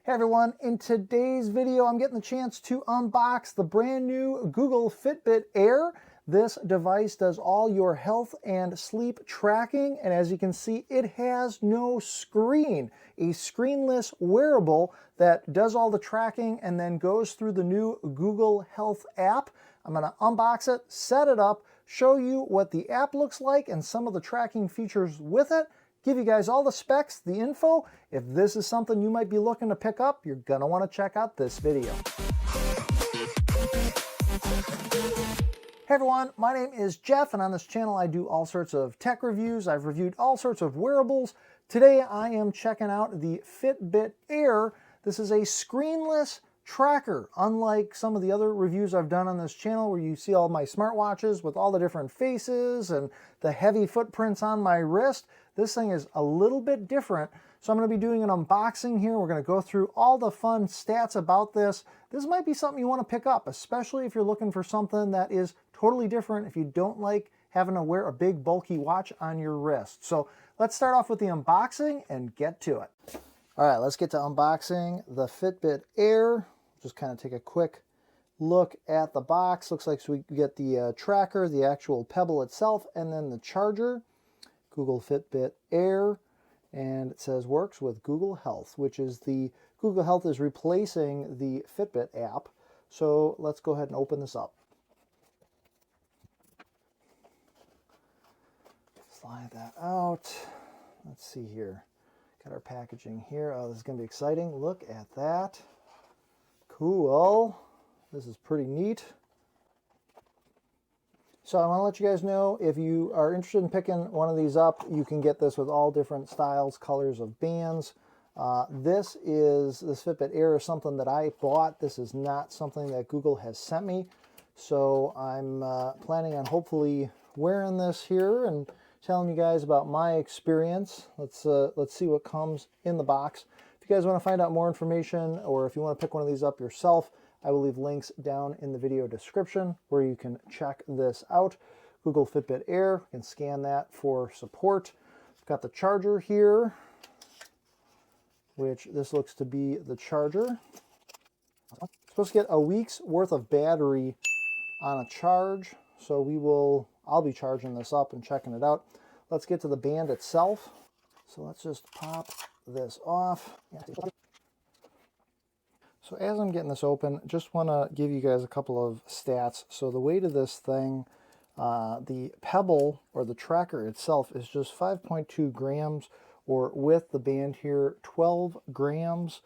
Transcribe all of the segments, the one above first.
Hey everyone, in today's video I'm getting the chance to unbox the brand new Google Fitbit Air. This device does all your health and sleep tracking, and as you can see it has no screen. A screenless wearable that does all the tracking and then goes through the new Google Health app. I'm going to unbox it, set it up, show you what the app looks like and some of the tracking features with it. Give you guys all the specs, the info. If this is something you might be looking to pick up, you're gonna want to check out this video. Hey everyone, my name is Jeff, and on this channel I do all sorts of tech reviews. I've reviewed all sorts of wearables. Today I am checking out the Fitbit Air. This is a screenless tracker, unlike some of the other reviews I've done on this channel where you see all my smartwatches with all the different faces and the heavy footprints on my wrist. This thing is a little bit different, so I'm going to be doing an unboxing here. We're going to go through all the fun stats about this. This might be something you want to pick up, especially if you're looking for something that is totally different, if you don't like having to wear a big bulky watch on your wrist. So let's start off with the unboxing and get to it. All right, let's get to unboxing the Fitbit Air. Just kind of take a quick look at the box. Looks like we get the tracker, the actual Pebble itself, and then the charger. Google Fitbit Air, and it says works with Google Health, which is the Google Health is replacing the Fitbit app. So let's go ahead and open this up. Slide that out. Let's see here. Got our packaging here. Oh, this is going to be exciting. Look at that. Cool. This is pretty neat. So I want to let you guys know, if you are interested in picking one of these up, you can get this with all different styles, colors of bands. This Fitbit Air is something that I bought. This is not something that Google has sent me. So I'm planning on hopefully wearing this here and telling you guys about my experience. Let's see what comes in the box. If you guys want to find out more information, or if you want to pick one of these up yourself, I will leave links down in the video description where you can check this out. Google Fitbit Air, you can scan that for support. I've got the charger here, which this looks to be the charger. I'm supposed to get a week's worth of battery on a charge, so I'll be charging this up and checking it out. Let's get to the band itself. So let's just pop this off. So as I'm getting this open, just want to give you guys a couple of stats. So the weight of this thing, the Pebble or the tracker itself is just 5.2 grams, or with the band here, 12 grams.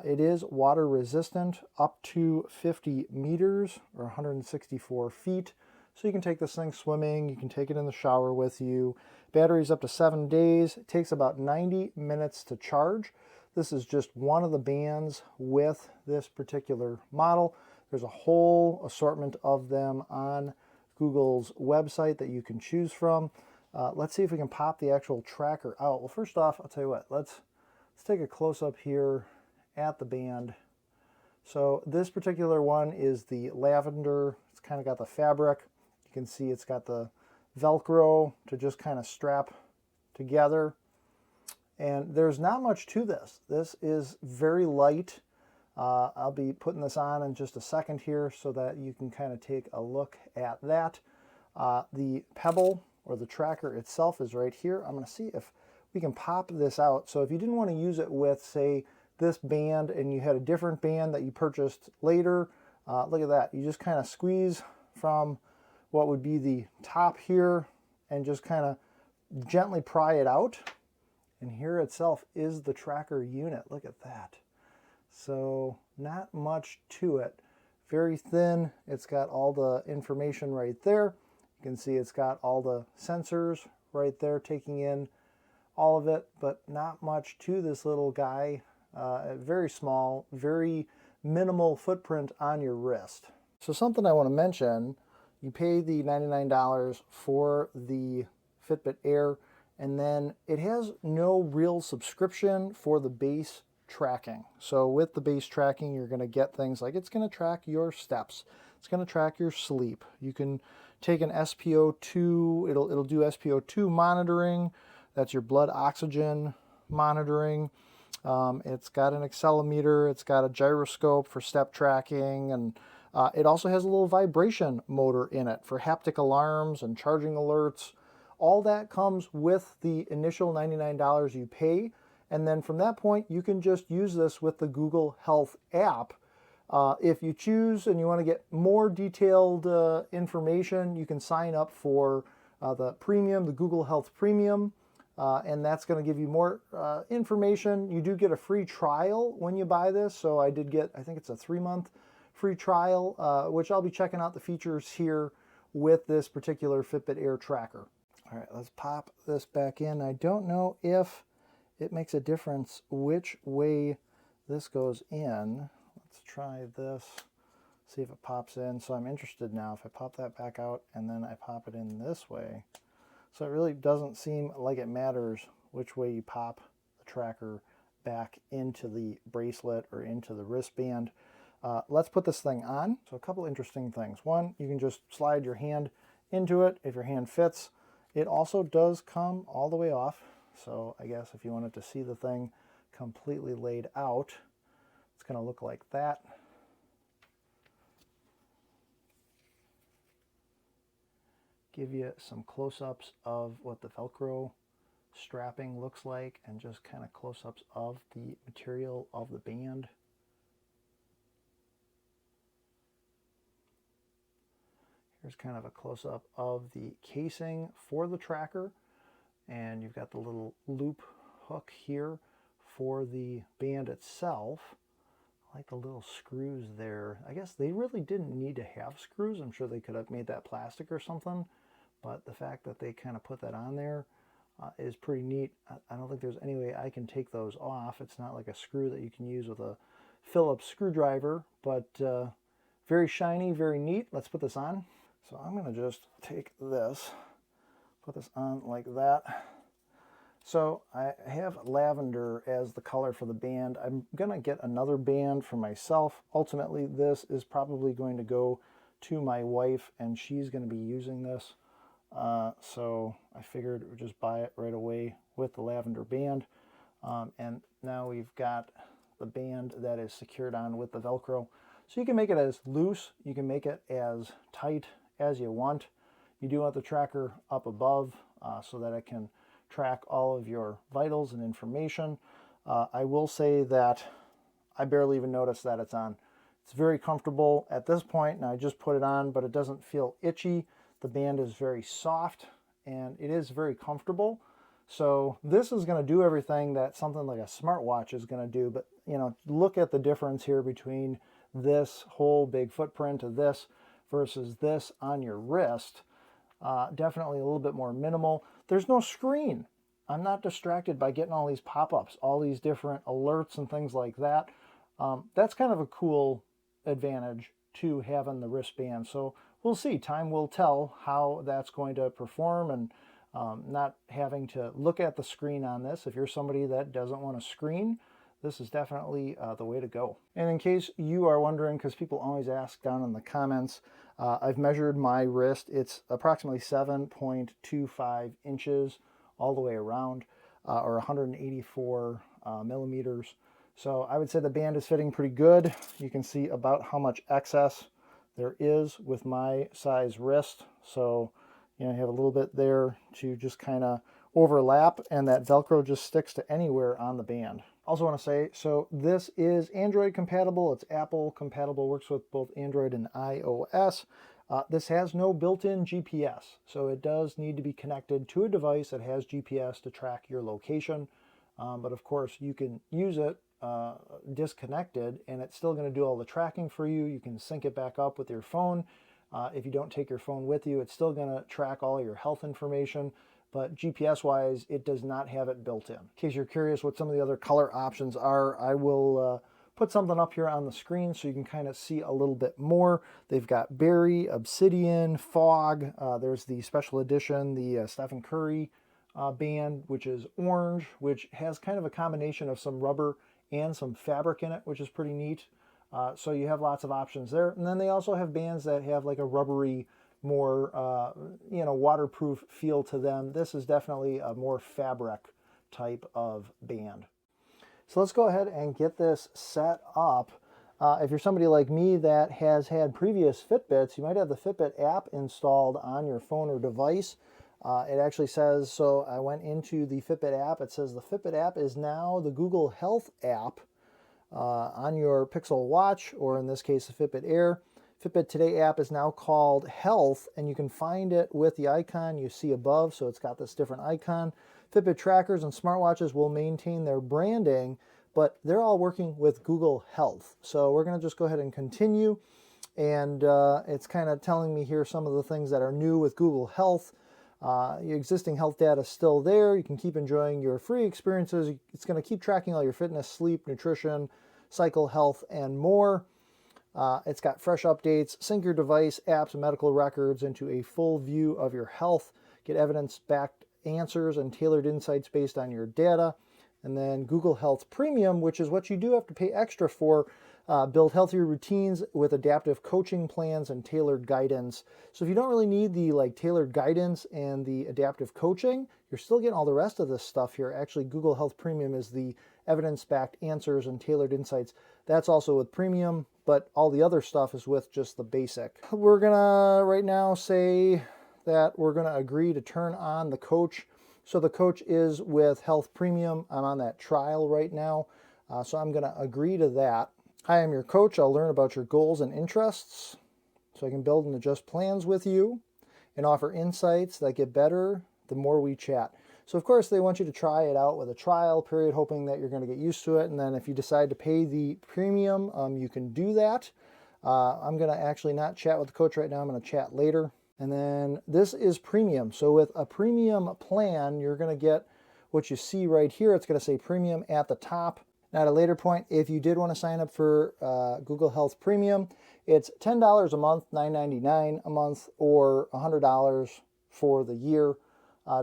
It is water resistant up to 50 meters or 164 feet. So you can take this thing swimming, you can take it in the shower with you. Battery's up to 7 days. It takes about 90 minutes to charge. This is just one of the bands with this particular model. There's a whole assortment of them on Google's website that you can choose from. Let's see if we can pop the actual tracker out. Well, first off, I'll tell you what, let's take a close-up here at the band. So this particular one is the lavender. It's kind of got the fabric. You can see it's got the Velcro to just kind of strap together. And there's not much to this. This is very light. I'll be putting this on in just a second here so that you can kind of take a look at that. The Pebble or the tracker itself is right here. I'm going to see if we can pop this out. So if you didn't want to use it with, say, this band and you had a different band that you purchased later, look at that. You just kind of squeeze from what would be the top here and just kind of gently pry it out. And here itself is the tracker unit. Look at that. So not much to it. Very thin. It's got all the information right there. You can see it's got all the sensors right there taking in all of it, but not much to this little guy. Very small, very minimal footprint on your wrist. So something I want to mention, you pay the $99 for the Fitbit Air, and then it has no real subscription for the base tracking. So with the base tracking, you're going to get things like it's going to track your steps. It's going to track your sleep. You can take an SpO2, it'll do SpO2 monitoring. That's your blood oxygen monitoring. It's got an accelerometer, it's got a gyroscope for step tracking, and it also has a little vibration motor in it for haptic alarms and charging alerts. All that comes with the initial $99 you pay, and then from that point you can just use this with the Google Health app. If you choose and you want to get more detailed information, you can sign up for the premium, the Google Health Premium, and that's going to give you more information. You do get a free trial when you buy this, so I did get, I think it's a 3-month free trial, which I'll be checking out the features here with this particular Fitbit Air tracker. All right, let's pop this back in. I don't know if it makes a difference which way this goes in. Let's try this, see if it pops in. So I'm interested now if I pop that back out and then I pop it in this way. So it really doesn't seem like it matters which way you pop the tracker back into the bracelet or into the wristband. Let's put this thing on. So a couple interesting things. One, you can just slide your hand into it if your hand fits. It also does come all the way off. So I guess if you wanted to see the thing completely laid out, it's going to look like that. Give you some close-ups of what the Velcro strapping looks like and just kind of close-ups of the material of the band. Here's kind of a close-up of the casing for the tracker, and you've got the little loop hook here for the band itself. I like the little screws there. I guess they really didn't need to have screws. I'm sure they could have made that plastic or something, but the fact that they kind of put that on there is pretty neat. I don't think there's any way I can take those off. It's not like a screw that you can use with a Phillips screwdriver, but very shiny, very neat. Let's put this on. So I'm going to just take this, put this on like that. So I have lavender as the color for the band. I'm going to get another band for myself. Ultimately, this is probably going to go to my wife, and she's going to be using this. So I figured we'd just buy it right away with the lavender band. And now we've got the band that is secured on with the Velcro. So you can make it as loose, you can make it as tight as you want. You do want the tracker up above so that it can track all of your vitals and information. I will say that I barely even noticed that it's on. It's very comfortable at this point, and I just put it on, but it doesn't feel itchy. The band is very soft, and it is very comfortable. So this is going to do everything that something like a smartwatch is going to do, but you know, look at the difference here between this whole big footprint of this versus this on your wrist. Definitely a little bit more minimal. There's no screen. I'm not distracted by getting all these pop-ups, all these different alerts and things like that. That's kind of a cool advantage to having the wristband. So we'll see. Time will tell how that's going to perform, and not having to look at the screen on this. If you're somebody that doesn't want a screen, this is definitely the way to go. And in case you are wondering, because people always ask down in the comments, I've measured my wrist. It's approximately 7.25 inches all the way around, or 184 millimeters. So I would say the band is fitting pretty good. You can see about how much excess there is with my size wrist. So you know, you have a little bit there to just kind of overlap, and that Velcro just sticks to anywhere on the band. Also want to say, so this is Android compatible, it's Apple compatible, works with both Android and iOS. This has no built-in GPS, so it does need to be connected to a device that has GPS to track your location. But of course, you can use it disconnected, and it's still going to do all the tracking for you. You can sync it back up with your phone. If you don't take your phone with you, it's still going to track all your health information. But GPS-wise, it does not have it built in. In case you're curious what some of the other color options are, I will put something up here on the screen so you can kind of see a little bit more. They've got berry, obsidian, fog. There's the special edition, the Stephen Curry band, which is orange, which has kind of a combination of some rubber and some fabric in it, which is pretty neat. So you have lots of options there. And then they also have bands that have like a rubbery, more you know, waterproof feel to them. This is definitely a more fabric type of band. So let's go ahead and get this set up. If you're somebody like me that has had previous Fitbits, you might have the Fitbit app installed on your phone or device. It actually says, so I went into the Fitbit app, it says the Fitbit app is now the Google Health app on your Pixel Watch, or in this case the Fitbit Air. Fitbit Today app is now called Health, and you can find it with the icon you see above, so it's got this different icon. Fitbit trackers and smartwatches will maintain their branding, but they're all working with Google Health. So we're going to just go ahead and continue, and it's kind of telling me here some of the things that are new with Google Health. Your existing health data is still there. You can keep enjoying your free experiences. It's going to keep tracking all your fitness, sleep, nutrition, cycle health, and more. It's got fresh updates, sync your device, apps, and medical records into a full view of your health, get evidence-backed answers and tailored insights based on your data. And then Google Health Premium, which is what you do have to pay extra for, build healthier routines with adaptive coaching plans and tailored guidance. So if you don't really need the tailored guidance and the adaptive coaching, you're still getting all the rest of this stuff here. Actually, Google Health Premium is the evidence-backed answers and tailored insights. That's also with Premium, but all the other stuff is with just the basic. We're gonna right now say that we're gonna agree to turn on the coach. So the coach is with Health Premium. I'm on that trial right now, so I'm gonna agree to that. Hi, I'm your coach. I'll learn about your goals and interests so I can build and adjust plans with you and offer insights that get better the more we chat. So of course they want you to try it out with a trial period, hoping that you're going to get used to it. And then if you decide to pay the premium, you can do that. I'm going to actually not chat with the coach right now. I'm going to chat later. And then this is premium. So with a premium plan, you're going to get what you see right here. It's going to say premium at the top. Now at a later point, if you did want to sign up for Google Health Premium, it's $10 a month, $9.99 a month, or $100 for the year,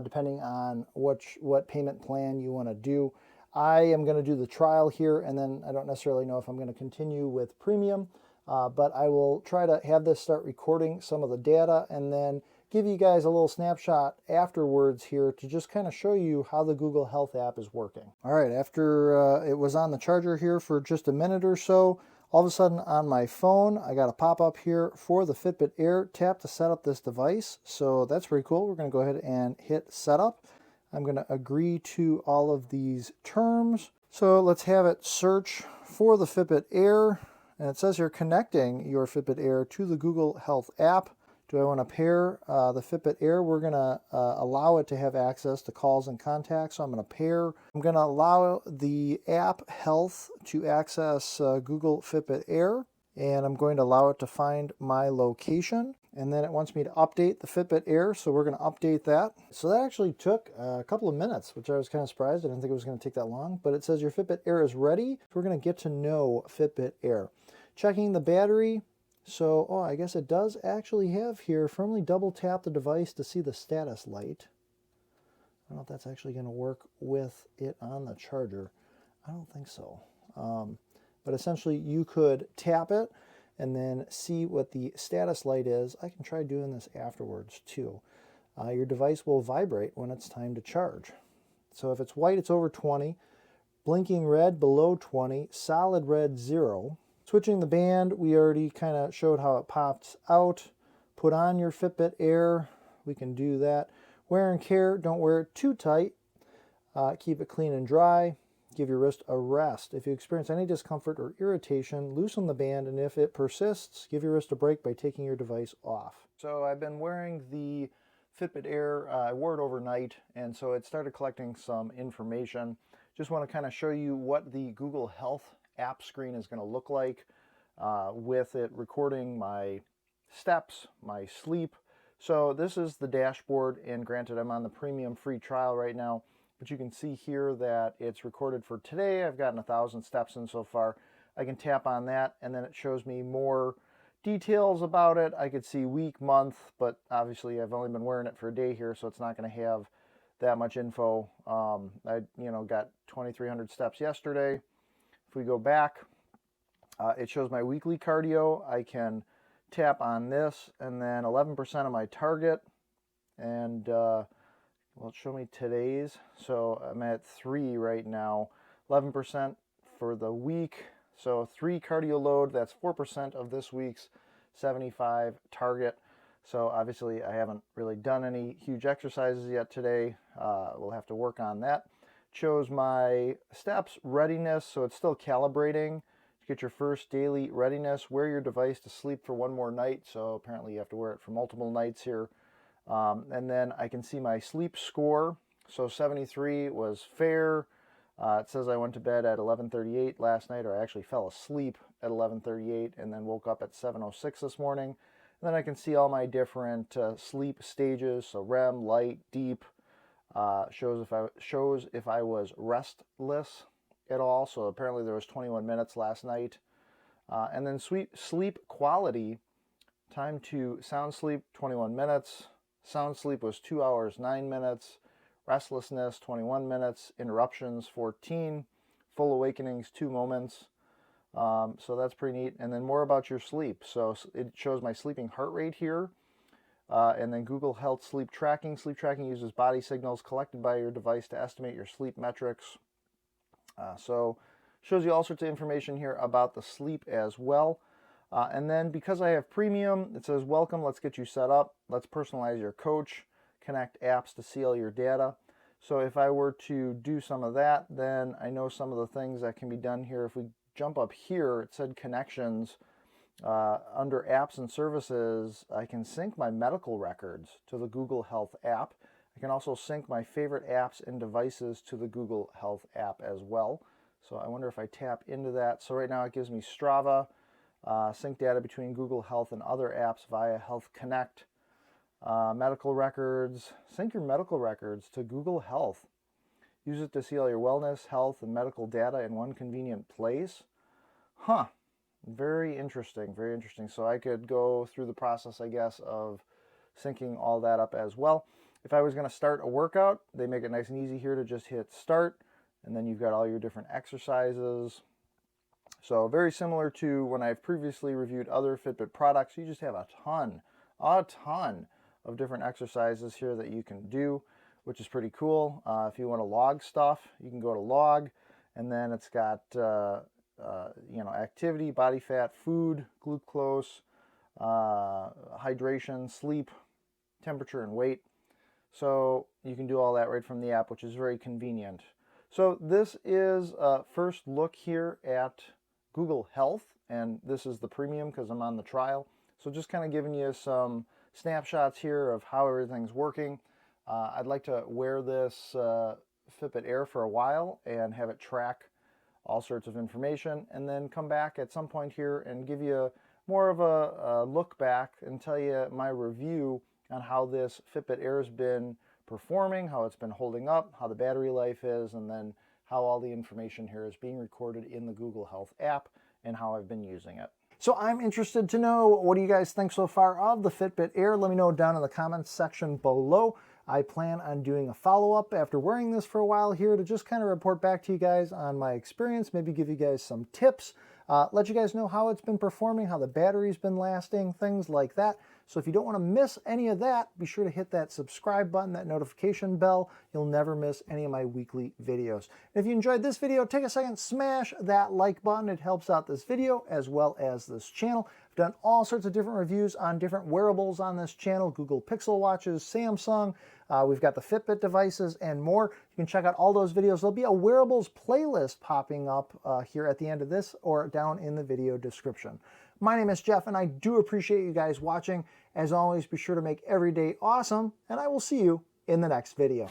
depending on what payment plan you want to do. I am going to do the trial here, and then I don't necessarily know if I'm going to continue with Premium, but I will try to have this start recording some of the data and then give you guys a little snapshot afterwards here to just kind of show you how the Google Health app is working. All right, after it was on the charger here for just a minute or so, all of a sudden on my phone, I got a pop-up here for the Fitbit Air. Tap to set up this device. So that's pretty cool. We're going to go ahead and hit setup. I'm going to agree to all of these terms. So let's have it search for the Fitbit Air. And it says here connecting your Fitbit Air to the Google Health app. Do I want to pair the Fitbit Air? We're going to allow it to have access to calls and contacts. So I'm going to pair. I'm going to allow the app Health to access Google Fitbit Air. And I'm going to allow it to find my location. And then it wants me to update the Fitbit Air. So we're going to update that. So that actually took a couple of minutes, which I was kind of surprised. I didn't think it was going to take that long. But it says your Fitbit Air is ready. We're going to get to know Fitbit Air. Checking the battery. So, I guess it does actually have here, firmly double tap the device to see the status light. I don't know if that's actually going to work with it on the charger. I don't think so. But essentially you could tap it and then see what the status light is. I can try doing this afterwards too. Your device will vibrate when it's time to charge. So if it's white, it's over 20. Blinking red, below 20. Solid red, 0. Switching the band, we already kind of showed how it pops out. Put on your Fitbit Air, we can do that. Wear and care, don't wear it too tight. Keep it clean and dry. Give your wrist a rest. If you experience any discomfort or irritation, loosen the band, and if it persists, give your wrist a break by taking your device off. So I've been wearing the Fitbit Air, I wore it overnight, and so it started collecting some information. Just want to kind of show you what the Google Health app screen is going to look like with it recording my steps, my sleep. So this is the dashboard, and granted I'm on the premium free trial right now, but you can see here that it's recorded for today. I've gotten 1,000 steps in so far. I can tap on that and then it shows me more details about it. I could see week, month, but obviously I've only been wearing it for a day here, so it's not going to have that much info. I got 2,300 steps yesterday. If we go back, it shows my weekly cardio. I can tap on this and then 11% of my target, and well, show me today's. So I'm at 3 right now. 11% for the week. So 3 cardio load, that's 4% of this week's 75 target. So obviously I haven't really done any huge exercises yet today. We'll have to work on that. Chose my steps readiness, so it's still calibrating to get your first daily readiness. Wear your device to sleep for 1 more night. So apparently you have to wear it for multiple nights here. And then I can see my sleep score. So 73 was fair. It says I went to bed at 11:38 last night, or I actually fell asleep at 11:38 and then woke up at 7:06 this morning. And then I can see all my different sleep stages, so REM, light, deep, shows if I was restless at all. So apparently there was 21 minutes last night. And then sleep quality, time to sound sleep, 21 minutes. Sound sleep was 2 hours, 9 minutes. Restlessness, 21 minutes. Interruptions, 14. Full awakenings, 2 moments. So that's pretty neat. And then more about your sleep. So it shows my sleeping heart rate here. And then Google Health Sleep Tracking. Sleep tracking uses body signals collected by your device to estimate your sleep metrics. So shows you all sorts of information here about the sleep as well. And then because I have premium, it says, welcome, let's get you set up. Let's personalize your coach. Connect apps to see all your data. So if I were to do some of that, then I know some of the things that can be done here. If we jump up here, it said connections. Under apps and services, I can sync my medical records to the Google Health app. I can also sync my favorite apps and devices to the Google Health app as well. So I wonder if I tap into that. So right now it gives me Strava, sync data between Google Health and other apps via Health Connect. Medical records, sync your medical records to Google Health. Use it to see all your wellness, health, and medical data in one convenient place. Huh, very interesting, very interesting. So I could go through the process, I guess, of syncing all that up as well. If I was going to start a workout, they make it nice and easy here to just hit start, and then you've got all your different exercises. So very similar to when I've previously reviewed other Fitbit products. You just have a ton of different exercises here that you can do, which is pretty cool. If you want to log stuff, you can go to log, and then it's got activity, body fat, food, glucose, hydration, sleep, temperature, and weight. So you can do all that right from the app, which is very convenient. So this is a first look here at Google Health, and this is the premium because I'm on the trial. So just kind of giving you some snapshots here of how everything's working. I'd like to wear this Fitbit Air for a while and have it track all sorts of information, and then come back at some point here and give you more of a look back and tell you my review on how this Fitbit Air has been performing, how it's been holding up, how the battery life is, and then how all the information here is being recorded in the Google Health app and how I've been using it. So I'm interested to know, what do you guys think so far of the Fitbit Air? Let me know down in the comments section below. I plan on doing a follow-up after wearing this for a while here to just kind of report back to you guys on my experience, maybe give you guys some tips, let you guys know how it's been performing, how the battery's been lasting, things like that. So if you don't want to miss any of that, be sure to hit that subscribe button, that notification bell. You'll never miss any of my weekly videos. And if you enjoyed this video, take a second, smash that like button. It helps out this video as well as this channel. I've done all sorts of different reviews on different wearables on this channel, Google Pixel watches, Samsung. We've got the Fitbit devices and more. You can check out all those videos. There'll be a wearables playlist popping up here at the end of this or down in the video description. My name is Jeff, and I do appreciate you guys watching. As always, be sure to make every day awesome, and I will see you in the next video.